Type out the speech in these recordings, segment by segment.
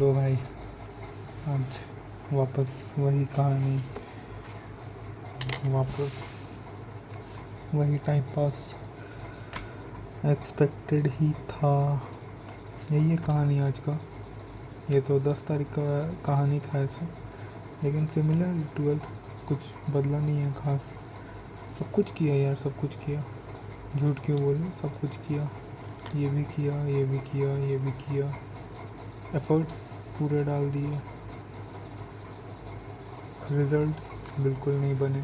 लो भाई, आज वापस वही कहानी, वापस वही टाइम पास। एक्सपेक्टेड ही था। यही है कहानी आज का। ये तो 10 तारीख का कहानी था ऐसे, लेकिन सिमिलर 12th कुछ बदला नहीं है खास। सब कुछ किया यार, सब कुछ किया। झूठ क्यों बोलूं, सब कुछ किया। ये भी किया, ये भी किया, ये भी किया। एफर्ट्स पूरे डाल दिए, रिजल्ट्स बिल्कुल नहीं बने।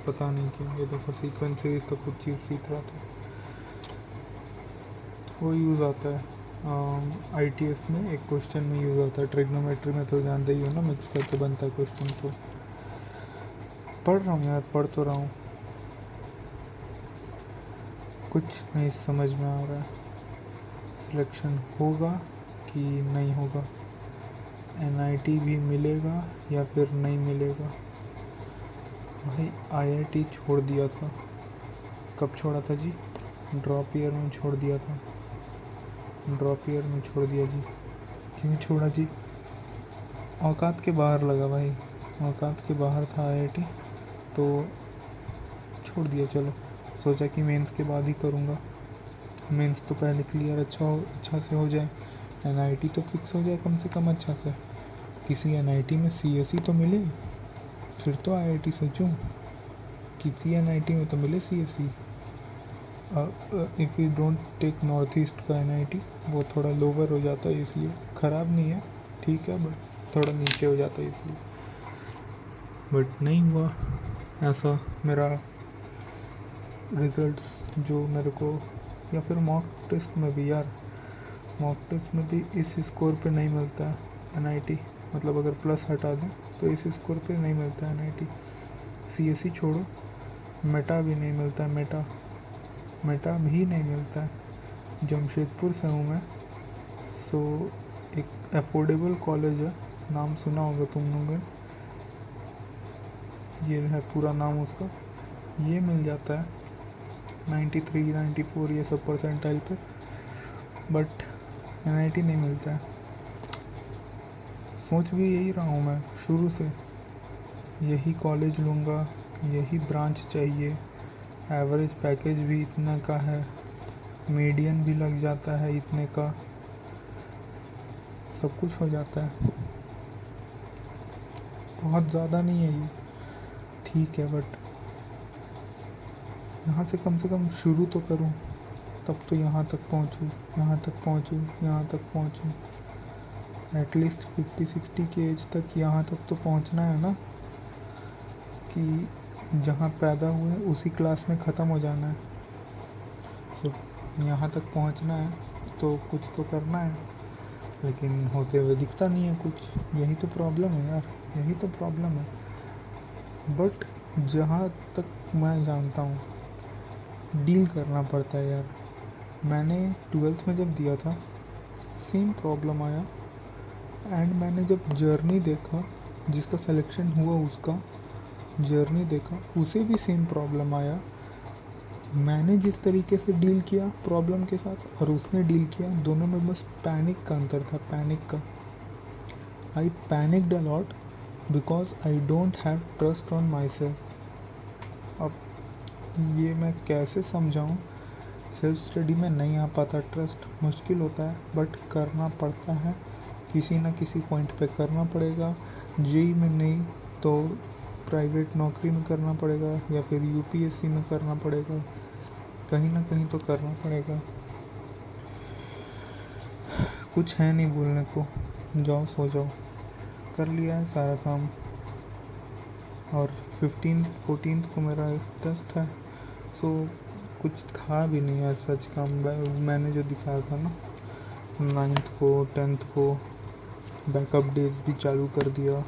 पता नहीं क्यों। ये देखो सीक्वेंस सीरीज का कुछ चीज़ सीख रहा था। वो यूज़ आता है ITF में, एक क्वेश्चन में यूज़ आता है। ट्रिग्नोमेट्री में तो जानते ही हो ना, मिक्स करके बनता है क्वेश्चन। तो पढ़ रहा हूँ यार, पढ़ तो रहा हूँ। कुछ नहीं समझ में आ रहा है, सिलेक्शन होगा कि नहीं होगा, NIT भी मिलेगा या फिर नहीं मिलेगा। भाई IIT छोड़ दिया था। कब छोड़ा था जी? ड्रॉप ईयर में छोड़ दिया था। ड्रॉप ईयर में छोड़ दिया जी। क्यों छोड़ा जी? औकात के बाहर लगा भाई, औकात के बाहर था IIT, तो छोड़ दिया। चलो, सोचा कि मेंस के बाद ही करूँगा। मेंस तो पहले क्लियर अच्छा से हो जाए, NIT तो फिक्स हो जाए कम से कम अच्छा से। किसी NIT में CSE तो मिले, फिर तो IIT सोचूं। किसी NIT में तो मिले CSE। If you don't take north east का NIT, वो थोड़ा लोअर हो जाता है, इसलिए ख़राब नहीं है, ठीक है, बट थोड़ा नीचे हो जाता है इसलिए। बट नहीं हुआ ऐसा। मेरा रिज़ल्ट्स जो मेरे को, या फिर मॉक टेस्ट में भी यार, मॉक टेस्ट में भी इस स्कोर पे नहीं मिलता है NIT। मतलब अगर प्लस हटा दें तो इस स्कोर पे नहीं मिलता है NIT। CSE छोड़ो, मेटा भी नहीं मिलता है। मेटा भी नहीं मिलता है। जमशेदपुर से हूँ मैं, सो एक अफोर्डेबल कॉलेज है, नाम सुना होगा तुम लोगों ने, ये है पूरा नाम उसका। ये मिल जाता है 93 94 ये सब परसेंटाइल पे, बट NIT नहीं मिलता है। सोच भी यही रहा हूँ मैं शुरू से, यही कॉलेज लूँगा, यही ब्रांच चाहिए। एवरेज पैकेज भी इतना का है, मीडियन भी लग जाता है इतने का, सब कुछ हो जाता है। बहुत ज़्यादा नहीं है ये, ठीक है, बट यहाँ से कम शुरू तो करूँ, तब तो यहाँ तक पहुँचूँ, यहाँ तक पहुँचूँ, यहाँ तक पहुँचूँ। एटलीस्ट 50-60 की एज तक यहाँ तक तो पहुँचना है ना, कि जहाँ पैदा हुए उसी क्लास में ख़त्म हो जाना है। सो यहाँ तक पहुँचना है तो कुछ तो करना है, लेकिन होते हुए दिखता नहीं है कुछ। यही तो प्रॉब्लम है यार, यही तो प्रॉब्लम है। बट जहाँ तक मैं जानता हूँ, डील करना पड़ता है यार। मैंने 12th में जब दिया था, सेम प्रॉब्लम आया। एंड मैंने जब जर्नी देखा, जिसका सिलेक्शन हुआ उसका जर्नी देखा, उसे भी सेम प्रॉब्लम आया। मैंने जिस तरीके से डील किया प्रॉब्लम के साथ और उसने डील किया, दोनों में बस पैनिक का अंतर था, पैनिक का। I panicked a lot because I don't have trust on myself. अब ये मैं कैसे समझाऊँ? सेल्फ स्टडी में नहीं आ पाता ट्रस्ट, मुश्किल होता है, बट करना पड़ता है। किसी ना किसी पॉइंट पे करना पड़ेगा। जेई में नहीं तो प्राइवेट नौकरी में करना पड़ेगा, या फिर UPSC में करना पड़ेगा, कहीं ना कहीं तो करना पड़ेगा। कुछ है नहीं बोलने को, जाओ सो जाओ। कर लिया है सारा काम, और 15-14 को मेरा टेस्ट है। सो कुछ था भी नहीं है सच काम। मैंने जो दिखाया था ना, 9th को 10th को बैकअप डेज भी चालू कर दिया।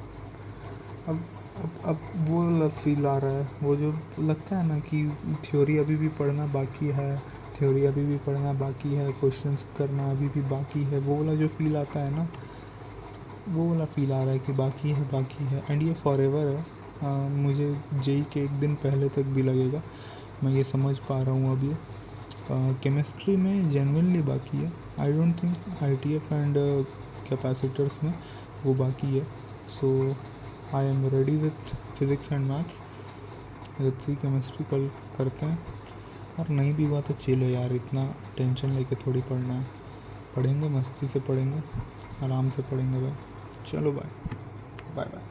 अब वो फील आ रहा है, वो जो लगता है ना कि थ्योरी अभी भी पढ़ना बाकी है, थ्योरी अभी भी पढ़ना बाकी है, क्वेश्चंस करना अभी भी बाकी है। वो वाला जो फील आता है ना, वो वाला फील आ रहा है कि बाकी है, बाकी है। एंड ये फॉरएवर है। मुझे जेई के एक दिन पहले तक भी लगेगा, मैं ये समझ पा रहा हूँ अभी। केमिस्ट्री में जेन्युइनली बाकी है। I don't think ITF and capacitors में, वो बाकी है। So I am ready with physics and maths. Let's see chemistry कल करते हैं, और नहीं भी हुआ तो चिल है यार, इतना टेंशन लेके थोड़ी पढ़ना है। पढ़ेंगे, मस्ती से पढ़ेंगे, आराम से पढ़ेंगे भाई। चलो बाय बाय बाय।